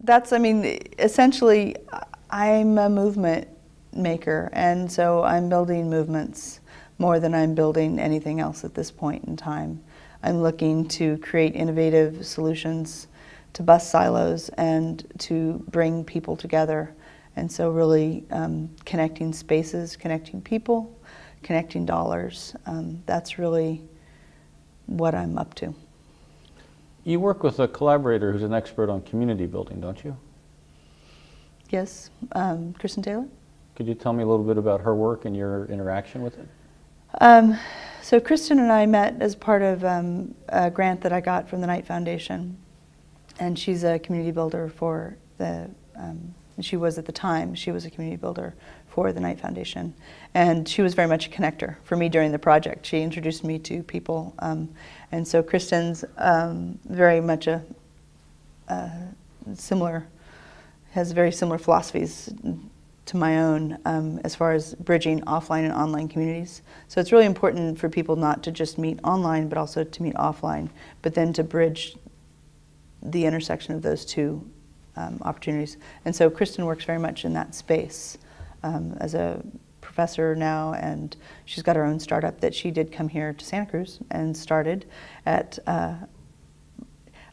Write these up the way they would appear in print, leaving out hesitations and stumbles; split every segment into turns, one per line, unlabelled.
that's, I mean, essentially, I'm a movement maker, and so I'm building movements more than I'm building anything else at this point in time. I'm looking to create innovative solutions to bust silos and to bring people together. And so really connecting spaces, connecting people, connecting dollars, that's really what I'm up to.
You work with a collaborator who's an expert on community building, don't you?
Yes, Kristen Taylor.
Could you tell me a little bit about her work and your interaction with it?
So Kristen and I met as part of a grant that I got from the Knight Foundation. And she's a community builder for the, she was at the time, she was a community builder for the Knight Foundation. And she was very much a connector for me during the project. She introduced me to people. And so Kristen's very much a similar, has very similar philosophies to my own as far as bridging offline and online communities. So it's really important for people not to just meet online, but also to meet offline, but then to bridge the intersection of those two opportunities. And so Kristen works very much in that space as a professor now, and she's got her own startup that she did come here to Santa Cruz and started at, I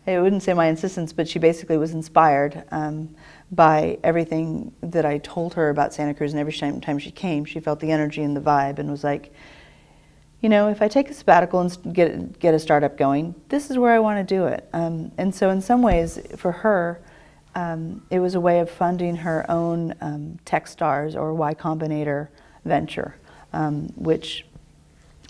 wouldn't say my insistence, but she basically was inspired by everything that I told her about Santa Cruz, and every time she came, she felt the energy and the vibe and was like, you know, if I take a sabbatical and get a startup going, this is where I want to do it. And so in some ways, for her, it was a way of funding her own Techstars or Y Combinator venture, which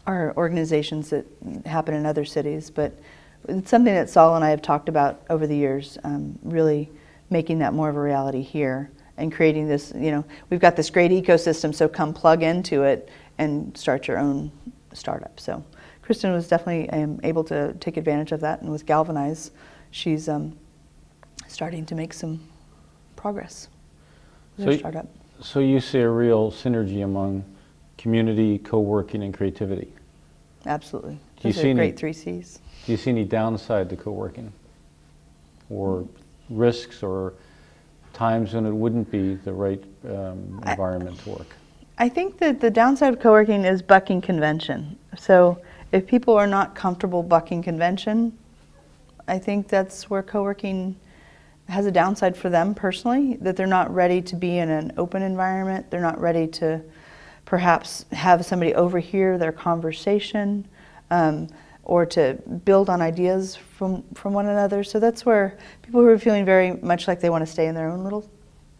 are organizations that happen in other cities. But it's something that Saul and I have talked about over the years, really making that more of a reality here and creating this, you know, we've got this great ecosystem, so come plug into it and start your own startup. So Kristen was definitely able to take advantage of that, and with Galvanize, she's starting to make some progress with her startup.
So you see a real synergy among community, co-working, and creativity?
Absolutely. Those are great 3 C's.
Do you see any downside to co-working, or risks, or times when it wouldn't be the right environment to work?
I think that the downside of co-working is bucking convention. So if people are not comfortable bucking convention, I think that's where co-working has a downside for them personally, that they're not ready to be in an open environment. They're not ready to perhaps have somebody overhear their conversation, or to build on ideas from one another. So that's where people who are feeling very much like they want to stay in their own little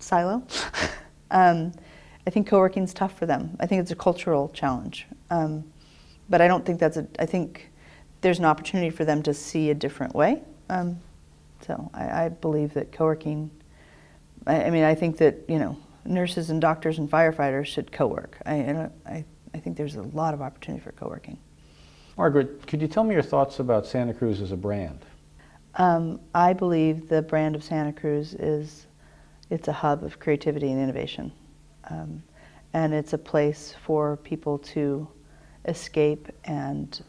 silo, I think co-working is tough for them. I think it's a cultural challenge. But I don't think that's I think there's an opportunity for them to see a different way. So I believe that co-working, I mean, I think that, you know, nurses and doctors and firefighters should co-work. I think there's a lot of opportunity for co-working.
Margaret, could you tell me your thoughts about Santa Cruz as a brand?
I believe the brand of Santa Cruz it's a hub of creativity and innovation. And it's a place for people to escape and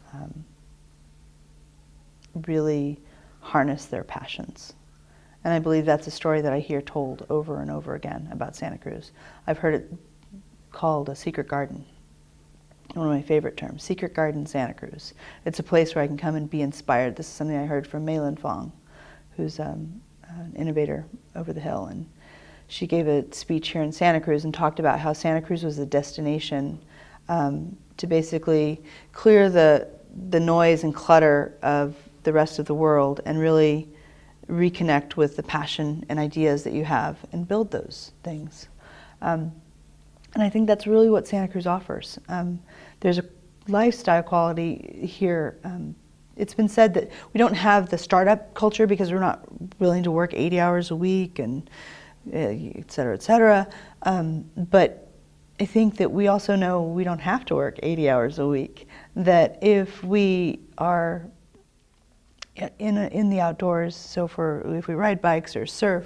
really harness their passions. And I believe that's a story that I hear told over and over again about Santa Cruz. I've heard it called a secret garden. One of my favorite terms, secret garden Santa Cruz. It's a place where I can come and be inspired. This is something I heard from Mei Lin Fong, who's an innovator over the hill. And she gave a speech here in Santa Cruz and talked about how Santa Cruz was a destination to basically clear the noise and clutter of the rest of the world and really reconnect with the passion and ideas that you have and build those things. And I think that's really what Santa Cruz offers. There's a lifestyle quality here. It's been said that we don't have the startup culture because we're not willing to work 80 hours a week and et cetera, et cetera. But I think that we also know we don't have to work 80 hours a week. That if we are in the outdoors, so if we ride bikes or surf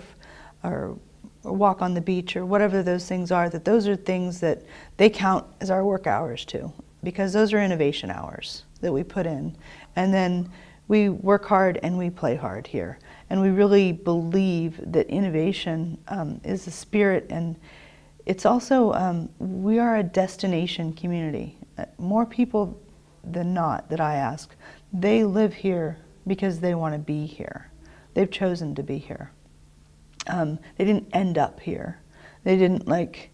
or walk on the beach or whatever those things are, that those are things that they count as our work hours too, because those are innovation hours that we put in. And then we work hard and we play hard here. And we really believe that innovation is the spirit, and it's also, we are a destination community. More people than not that I ask, they live here because they want to be here. They've chosen to be here. They didn't end up here. They didn't like,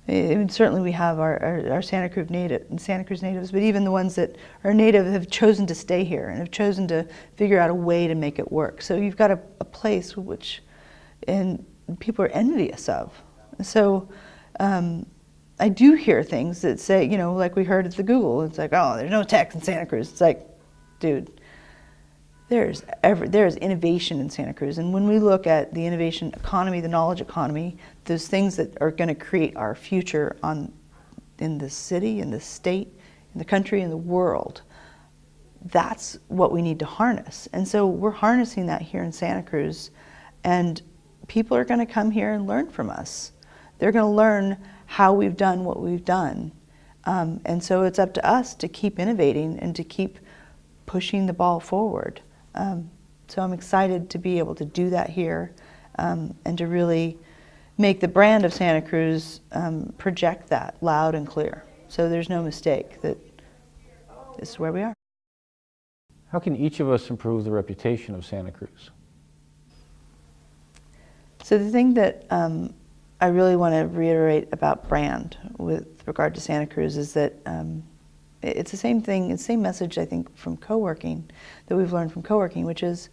I mean, certainly we have our Santa Cruz natives, but even the ones that are native have chosen to stay here and have chosen to figure out a way to make it work. So you've got a place which and people are envious of. So I do hear things that say, you know, like we heard at the Google, it's like, oh, there's no tech in Santa Cruz. It's like, dude, there's innovation in Santa Cruz. And when we look at the innovation economy, the knowledge economy, those things that are going to create our future in the city, in the state, in the country, in the world, that's what we need to harness. And so we're harnessing that here in Santa Cruz, and people are going to come here and learn from us. They're going to learn how we've done what we've done. And so it's up to us to keep innovating and to keep pushing the ball forward. So I'm excited to be able to do that here, and to really make the brand of Santa Cruz project that loud and clear. So there's no mistake that this is where we are.
How can each of us improve the reputation of Santa Cruz?
So the thing that I really want to reiterate about brand with regard to Santa Cruz is that it's the same thing, it's the same message, I think, from CoWorking, that we've learned from CoWorking, which is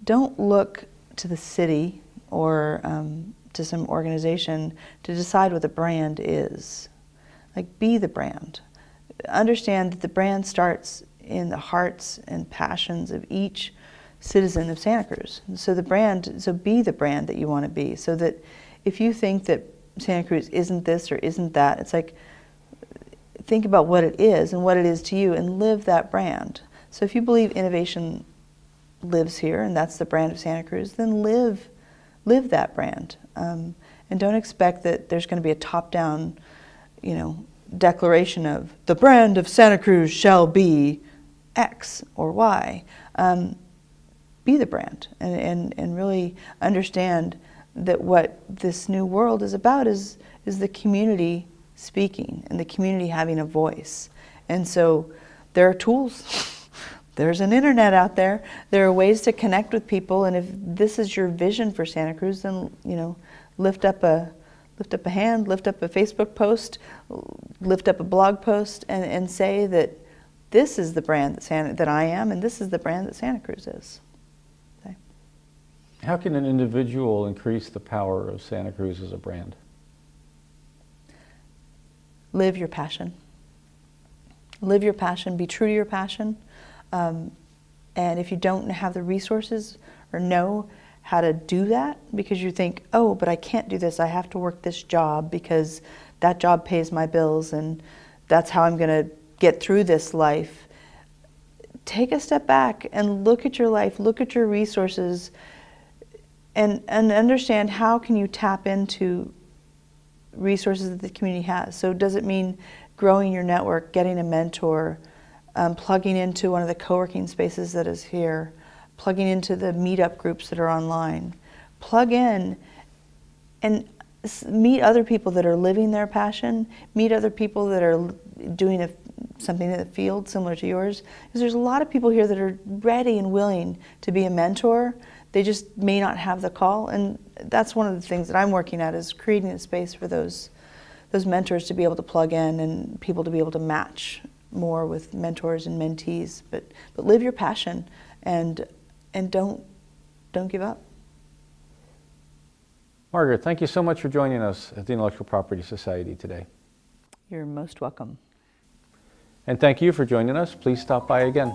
don't look to the city or to some organization to decide what the brand is. Like, be the brand. Understand that the brand starts in the hearts and passions of each citizen of Santa Cruz. So be the brand that you want to be, so that if you think that Santa Cruz isn't this or isn't that, it's like, think about what it is and what it is to you and live that brand. So if you believe innovation lives here and that's the brand of Santa Cruz, then live that brand. And don't expect that there's going to be a top-down, you know, declaration of the brand of Santa Cruz shall be X or Y. Be the brand and really understand that what this new world is about is the community speaking and the community having a voice. And so there are tools. There's an internet out there. There are ways to connect with people, and if this is your vision for Santa Cruz, then, you know, lift up a hand, lift up a Facebook post, lift up a blog post, and say that this is the brand that I am, and this is the brand that Santa Cruz is. Okay.
How can an individual increase the power of Santa Cruz as a brand?
Live your passion. Live your passion, be true to your passion. And if you don't have the resources or know how to do that, because you think, oh, but I can't do this, I have to work this job because that job pays my bills and that's how I'm going to get through this life. Take a step back and look at your life, look at your resources, and understand how can you tap into resources that the community has. So does it mean growing your network, getting a mentor, plugging into one of the co-working spaces that is here, plugging into the meetup groups that are online. Plug in and meet other people that are living their passion, meet other people that are doing something in the field similar to yours. Because there's a lot of people here that are ready and willing to be a mentor. They just may not have the call, and that's one of the things that I'm working at, is creating a space for those mentors to be able to plug in and people to be able to match more with mentors and mentees. But live your passion and don't give up.
Margaret, thank you so much for joining us at the Intellectual Property Society today.
You're most welcome.
And thank you for joining us. Please stop by again.